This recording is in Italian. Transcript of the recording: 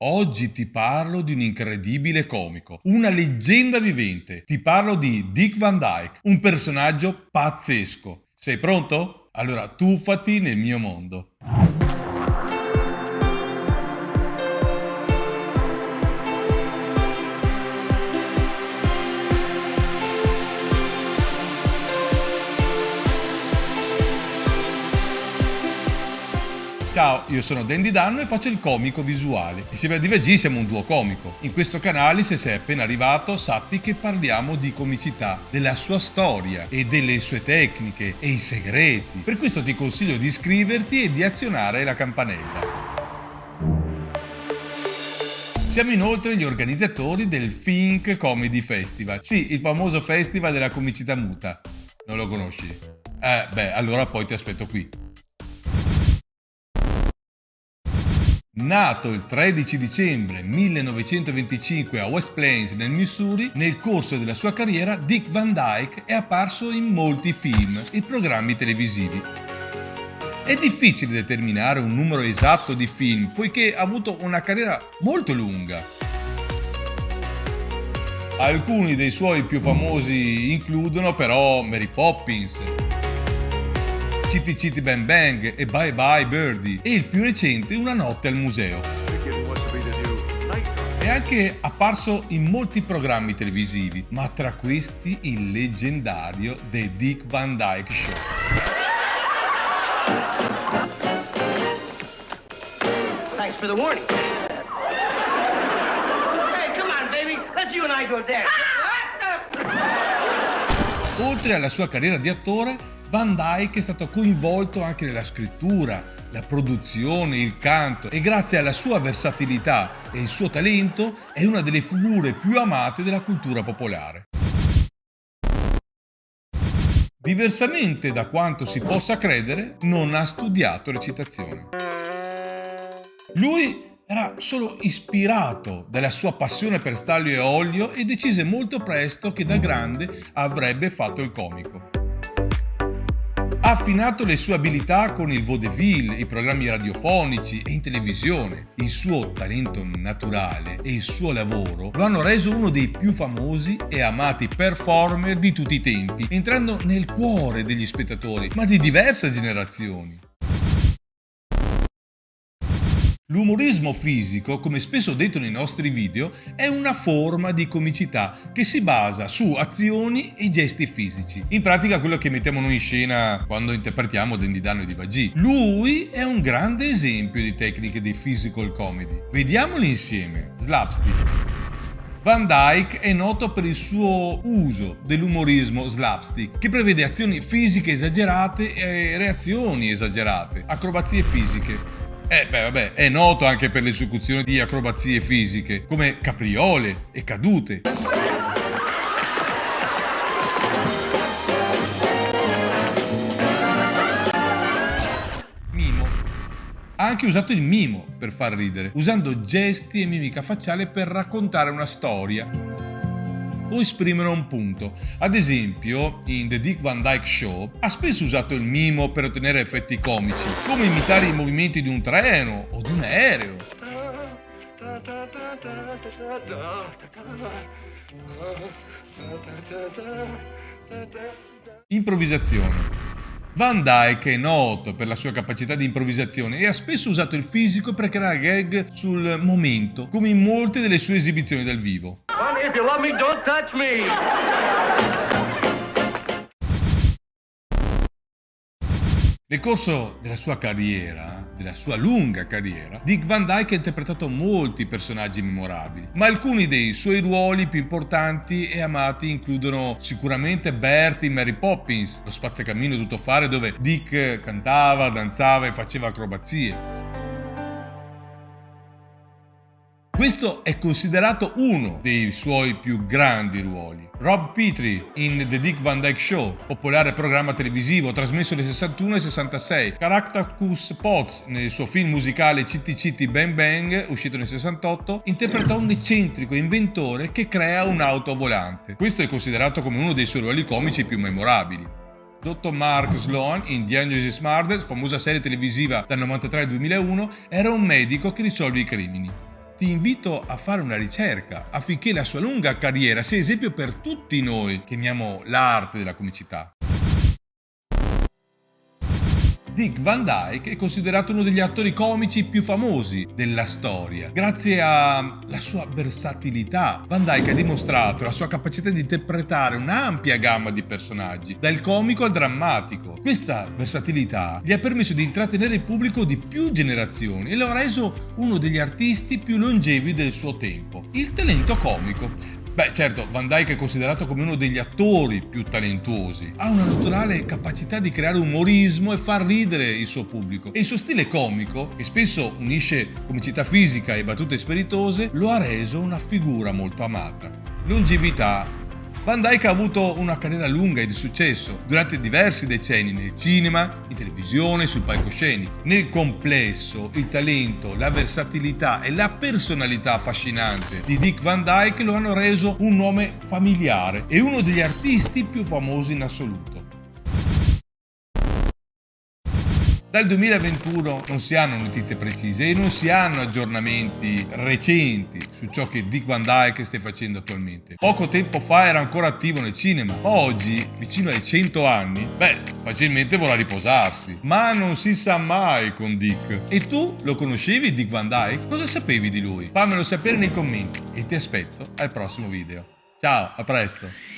Oggi ti parlo di un incredibile comico, una leggenda vivente. Ti parlo di Dick Van Dyke, un personaggio pazzesco. Sei pronto? Allora tuffati nel mio mondo. Ciao, io sono Dandy Danno e faccio il comico visuale. Insieme a DVG siamo un duo comico. In questo canale, se sei appena arrivato, sappi che parliamo di comicità, della sua storia e delle sue tecniche e i segreti. Per questo ti consiglio di iscriverti e di azionare la campanella. Siamo inoltre gli organizzatori del Think Comedy Festival. Sì, il famoso festival della comicità muta. Non lo conosci? Allora poi ti aspetto qui. Nato il 13 dicembre 1925 a West Plains nel Missouri, nel corso della sua carriera Dick Van Dyke è apparso in molti film e programmi televisivi. È difficile determinare un numero esatto di film, poiché ha avuto una carriera molto lunga. Alcuni dei suoi più famosi includono però Mary Poppins, Chitty Chitty Bang Bang e Bye Bye Birdie e il più recente Una notte al museo. È anche apparso in molti programmi televisivi, ma tra questi il leggendario The Dick Van Dyke Show. Thanks for the warning. Hey, come on, baby. Let's you and I go dance. Oltre alla sua carriera di attore, Van Dyke è stato coinvolto anche nella scrittura, la produzione, il canto e grazie alla sua versatilità e il suo talento è una delle figure più amate della cultura popolare. Diversamente da quanto si possa credere, non ha studiato recitazione. Lui era solo ispirato dalla sua passione per staglio e olio e decise molto presto che da grande avrebbe fatto il comico. Ha affinato le sue abilità con il vaudeville, i programmi radiofonici e in televisione. Il suo talento naturale e il suo lavoro lo hanno reso uno dei più famosi e amati performer di tutti i tempi, entrando nel cuore degli spettatori, ma di diverse generazioni. L'umorismo fisico, come spesso detto nei nostri video, è una forma di comicità che si basa su azioni e gesti fisici. In pratica quello che mettiamo noi in scena quando interpretiamo Dandy Danno e DVG. Lui è un grande esempio di tecniche di physical comedy. Vediamoli insieme. Slapstick. Van Dyke è noto per il suo uso dell'umorismo slapstick, che prevede azioni fisiche esagerate e reazioni esagerate, acrobazie fisiche. È noto anche per l'esecuzione di acrobazie fisiche, come capriole e cadute. Mimo. Ha anche usato il mimo per far ridere, usando gesti e mimica facciale per raccontare una storia o esprimere un punto. Ad esempio, in The Dick Van Dyke Show ha spesso usato il mimo per ottenere effetti comici, come imitare i movimenti di un treno o di un aereo. Improvvisazione. Van Dyke è noto per la sua capacità di improvvisazione e ha spesso usato il fisico per creare gag sul momento, come in molte delle sue esibizioni dal vivo. Honey, if you love me, don't touch me. Nel corso della sua carriera, della sua lunga carriera, Dick Van Dyke ha interpretato molti personaggi memorabili, ma alcuni dei suoi ruoli più importanti e amati includono sicuramente Bert in Mary Poppins, lo spazzacamino e tuttofare dove Dick cantava, danzava e faceva acrobazie. Questo è considerato uno dei suoi più grandi ruoli. Rob Petrie in The Dick Van Dyke Show, popolare programma televisivo trasmesso nel 61 e 66. Caractacus Potts nel suo film musicale Chitty Chitty Bang Bang, uscito nel 68, interpreta un eccentrico inventore che crea un'auto volante. Questo è considerato come uno dei suoi ruoli comici più memorabili. Dr. Mark Sloan in Diagnosis Murder, famosa serie televisiva dal 93 al 2001, era un medico che risolve i crimini. ti invito a fare una ricerca affinché la sua lunga carriera sia esempio per tutti noi che amiamo l'arte della comicità. Dick Van Dyke è considerato uno degli attori comici più famosi della storia. Grazie alla sua versatilità, Van Dyke ha dimostrato la sua capacità di interpretare un'ampia gamma di personaggi, dal comico al drammatico. Questa versatilità gli ha permesso di intrattenere il pubblico di più generazioni e lo ha reso uno degli artisti più longevi del suo tempo. Il talento comico. Beh, certo, Van Dyke è considerato come uno degli attori più talentuosi. Ha una naturale capacità di creare umorismo e far ridere il suo pubblico. E il suo stile comico, che spesso unisce comicità fisica e battute spiritose, lo ha reso una figura molto amata. Longevità. Van Dyke ha avuto una carriera lunga e di successo durante diversi decenni nel cinema, in televisione e sul palcoscenico. Nel complesso, il talento, la versatilità e la personalità affascinante di Dick Van Dyke lo hanno reso un nome familiare e uno degli artisti più famosi in assoluto. Dal 2021 non si hanno notizie precise e non si hanno aggiornamenti recenti su ciò che Dick Van Dyke sta facendo attualmente. Poco tempo fa era ancora attivo nel cinema, ma oggi, vicino ai 100 anni, facilmente vorrà riposarsi. Ma non si sa mai con Dick. E tu lo conoscevi Dick Van Dyke? Cosa sapevi di lui? Fammelo sapere nei commenti e ti aspetto al prossimo video. Ciao, a presto!